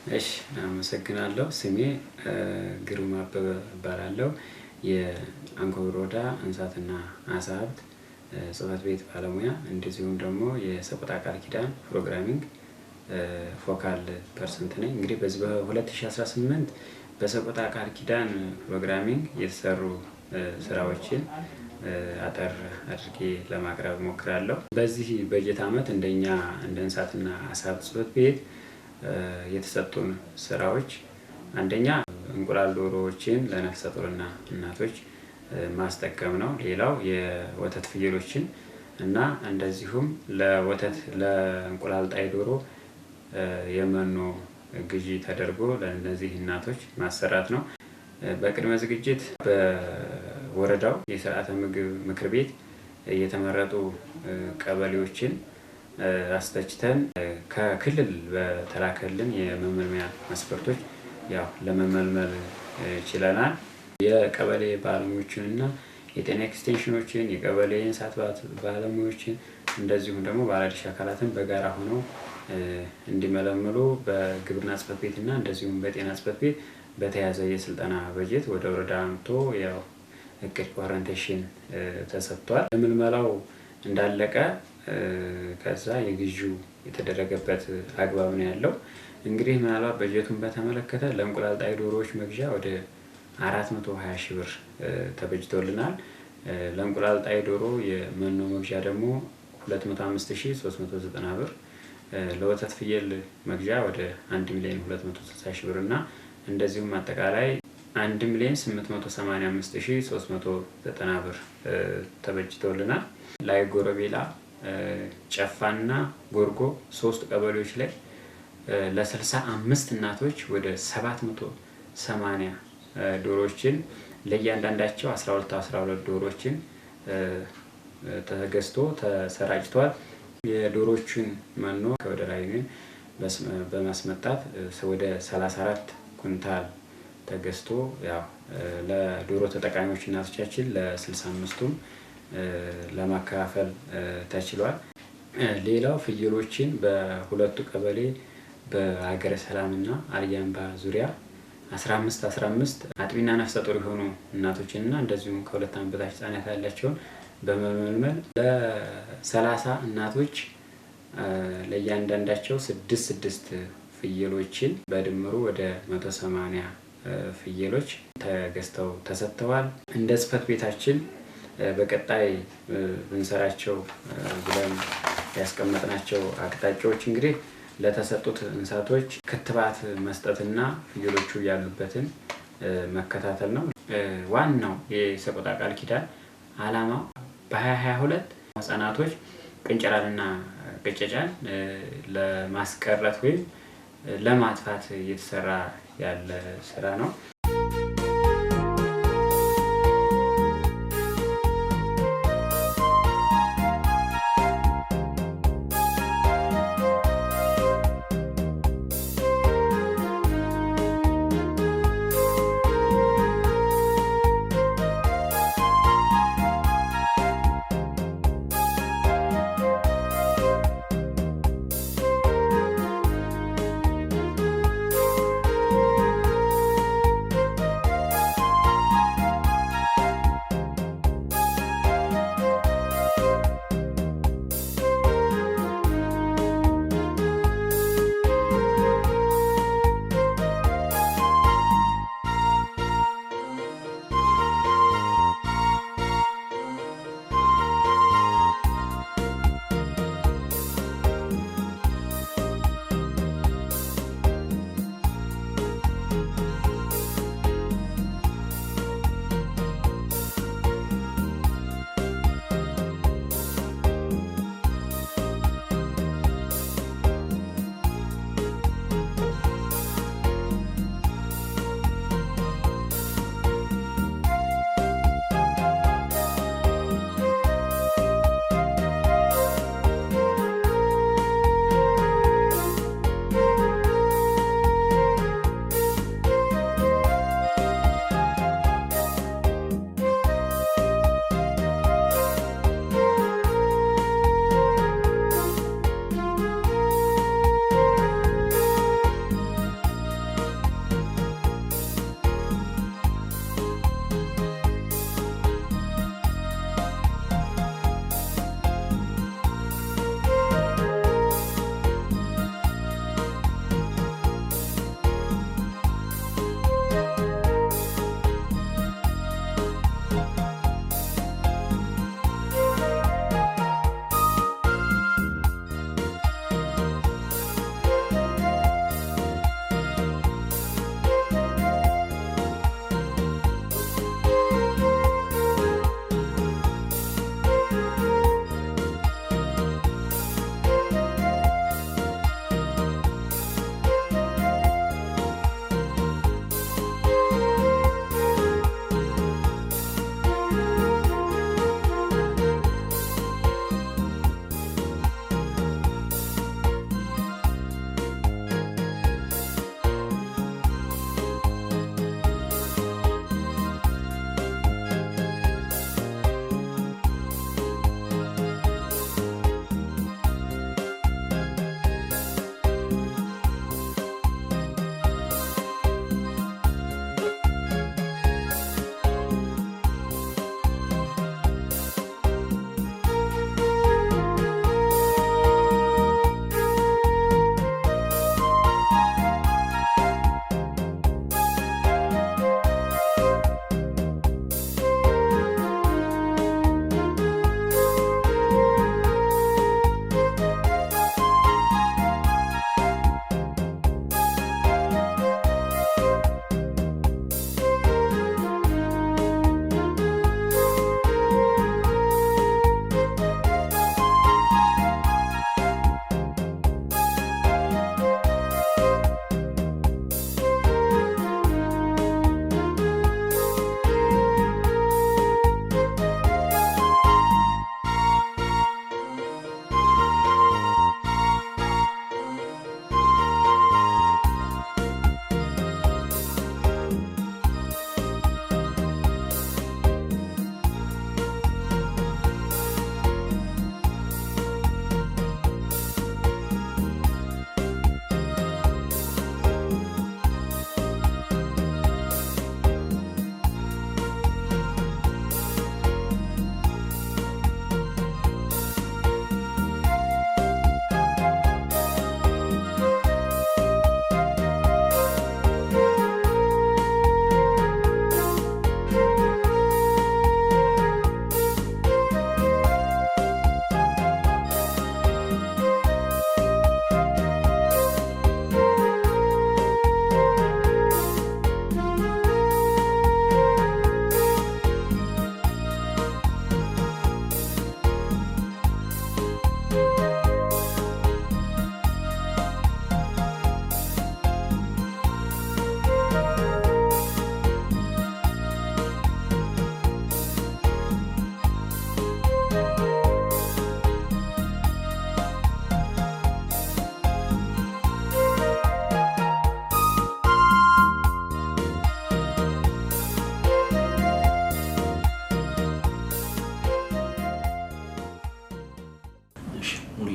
እሺ አመሰግናለሁ። ስሜ ግሩም አበበ እባላለሁ። የአንኮበር ወረዳ እንስሳትና ዓሳ ሀብት ጽሕፈት ቤት ባለሙያ እንደዚሁም ደግሞ የሰቆጣ ቃል ኪዳን ፕሮግራሚንግ ፎካል ፐርሰንት ነኝ። እንግዲህ በዚህ በ2018 በሰቆጣ ቃል ኪዳን ፕሮግራሚንግ የተሰሩ ስራዎችን አጠር አድርጌ ለማቅረብ ሞክራለሁ። በዚህ በጀት ዓመት እንደኛ እንደ እንስሳትና ዓሳ ሀብት ጽሕፈት ቤት የተሰጡን ስራዎች አንደኛ እንቁላል ዶሮዎችን ለነፍሰ ጡርና እናቶች ማስጠቀም ነው። ሌላው የወተት ፍየሎችን እና እንደዚሁም ለእንቁላል ጣይ ዶሮ የመኖ ግዢ ተደርጎ ለእነዚህ እናቶች ማሰራት ነው። በቅድመ ዝግጅት በወረዳው የስርዓተ ምግብ ምክር ቤት የተመረጡ ቀበሌዎችን አስተችተን ከክልል በተላከልን የመመልመያ መስፈርቶች ለመመልመል ችለናል። የቀበሌ ባለሙያዎችን እና የጤና ኤክስቴንሽኖችን የቀበሌ እንስሳት ባለሙያዎችን እንደዚሁም ደግሞ ባለድርሻ አካላትን በጋራ ሆነው እንዲመለምሉ በግብርና ጽሕፈት ቤት እና እንደዚሁም በጤና ጽሕፈት ቤት በተያዘ የስልጠና በጀት ወደ ወረዳ አምጥቶ እቅድ ኦሪንቴሽን ተሰጥቷል። ምልመላው እንዳለቀ ከዛ የግዢው የተደረገበት አግባብ ነው ያለው። እንግዲህ ምናልባት በጀቱን በተመለከተ ለእንቁላል ጣይ ዶሮዎች መግዣ ወደ 420 ሺህ ብር ተበጅቶልናል። ለእንቁላል ጣይ ዶሮ የመኖ መግዣ ደግሞ 205,390 ብር፣ ለወተት ፍየል መግዣ ወደ 1,260,000 ብር እና እንደዚሁም አጠቃላይ 1,885,390 ብር ተበጅቶልናል። ላይ ጎረቤላ፣ ጨፋና ጎርጎ 3 ቀበሌዎች ላይ ለ65 እናቶች ወደ 780 ዶሮዎችን ለእያንዳንዳቸው 12 ዶሮዎችን ተገዝቶ ተሰራጭቷል። የዶሮዎችን መኖ ከወደ ላይ በማስመጣት ወደ 34 ኩንታል ተገዝቶ ለዶሮ ተጠቃሚዎች እናቶቻችን ለ65ቱም ለማከፋፈል ተችሏል። ሌላው ፍየሎችን በሁለቱ ቀበሌ በሀገረ ሰላምና አልያምባ ዙሪያ 15 አጥቢና ነፍሰ ጡር የሆኑ እናቶችን እና እንደዚሁም ከ2 ዓመት በታች ህጻናት ያላቸውን በመመልመል ለ30 እናቶች ለእያንዳንዳቸው 6 ፍየሎችን በድምሩ ወደ 180 ፍየሎች ተገዝተው ተሰጥተዋል። እንደ ጽሕፈት ቤታችን በቀጣይ ብንሰራቸው ብለን ያስቀመጥናቸው አቅጣጫዎች እንግዲህ ለተሰጡት እንስሳቶች ክትባት መስጠትና ፍየሎቹ ያሉበትን መከታተል ነው። ዋናው የሰቆጣ ቃል ኪዳን ዓላማው በ2022 ህጻናቶች ቅንጨራንና ቅጨጫን ለማስቀረት ወይም ለማጥፋት እየተሰራ ያለ ስራ ነው።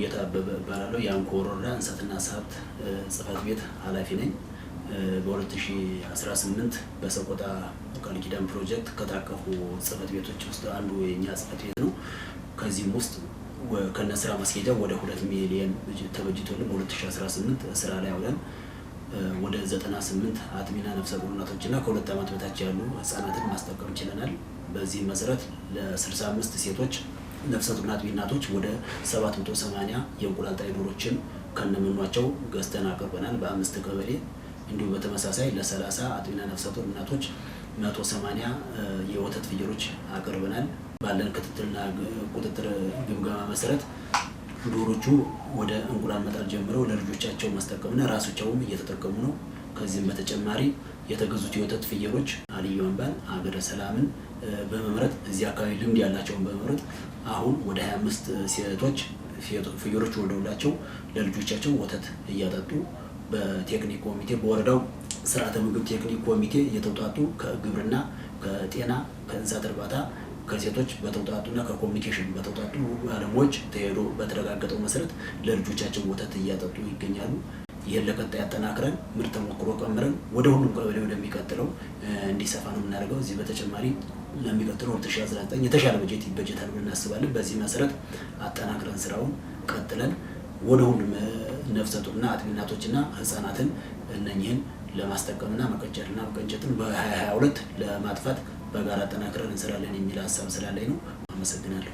ሙሉጌታ አበበ እባላለሁ። የአንኮ ወረዳ እንስሳትና ዓሳ ሀብት ጽሕፈት ቤት ኃላፊ ነኝ። በ2018 በሰቆጣ ቃል ኪዳን ፕሮጀክት ከታቀፉ ጽሕፈት ቤቶች ውስጥ አንዱ የኛ ጽሕፈት ቤት ነው። ከዚህም ውስጥ ከነስራ ማስኬጃ ወደ 2 ሚሊዮን ተበጅቶልን በ2018 ስራ ላይ አውለን ወደ 98 አጥቢና ነፍሰ ጡር እናቶችና ከ2 ዓመት በታች ያሉ ህፃናትን ማስጠቀም ችለናል። በዚህ መሰረት ለ65 ሴቶች ነፍሰ ጡር አጥቢ እናቶች ወደ 780 የእንቁላል ጣይ ዶሮችን ከነመኗቸው ገዝተን አቅርበናል በ5 ቀበሌ። እንዲሁ በተመሳሳይ ለ30 አጥቢና ነፍሰ ጡር እናቶች 180 የወተት ፍየሎች አቅርበናል። ባለን ክትትልና ቁጥጥር ግምገማ መሰረት ዶሮቹ ወደ እንቁላል መጣል ጀምረው ለልጆቻቸው ማስጠቀምና ራሳቸውም እየተጠቀሙ ነው። ከዚህም በተጨማሪ የተገዙት የወተት ፍየሎች አልዩ አምባን፣ አገረ ሰላምን በመምረጥ እዚህ አካባቢ ልምድ ያላቸውን በመምረጥ አሁን ወደ 25 ሴቶች ፍየሎች ወልደውላቸው ለልጆቻቸው ወተት እያጠጡ በቴክኒክ ኮሚቴ በወረዳው ስርዓተ ምግብ ቴክኒክ ኮሚቴ እየተውጣጡ ከግብርና፣ ከጤና፣ ከእንስሳት እርባታ ከሴቶች በተውጣጡና ከኮሚኒኬሽን በተውጣጡ ባለሙያዎች ተሄዶ በተረጋገጠው መሰረት ለልጆቻቸው ወተት እያጠጡ ይገኛሉ። ይህን ለቀጣይ አጠናክረን ምርት ተሞክሮ ቀምረን ወደ ሁሉም ቀበሌ ወደሚቀጥለው እንዲሰፋ ነው የምናደርገው። እዚህ በተጨማሪ ለሚቀጥለው 2019 የተሻለ በጀት ይበጀታል ብለን እናስባለን። በዚህ መሰረት አጠናክረን ስራውን ቀጥለን ወደ ሁሉም ነፍሰ ጡርና አጥቢ እናቶችና ህፃናትን እነኚህን ለማስጠቀምና መቀጨትና መቀንጨትን በ2022 ለማጥፋት በጋራ አጠናክረን እንሰራለን የሚል ሀሳብ ስላለኝ ነው። አመሰግናለሁ።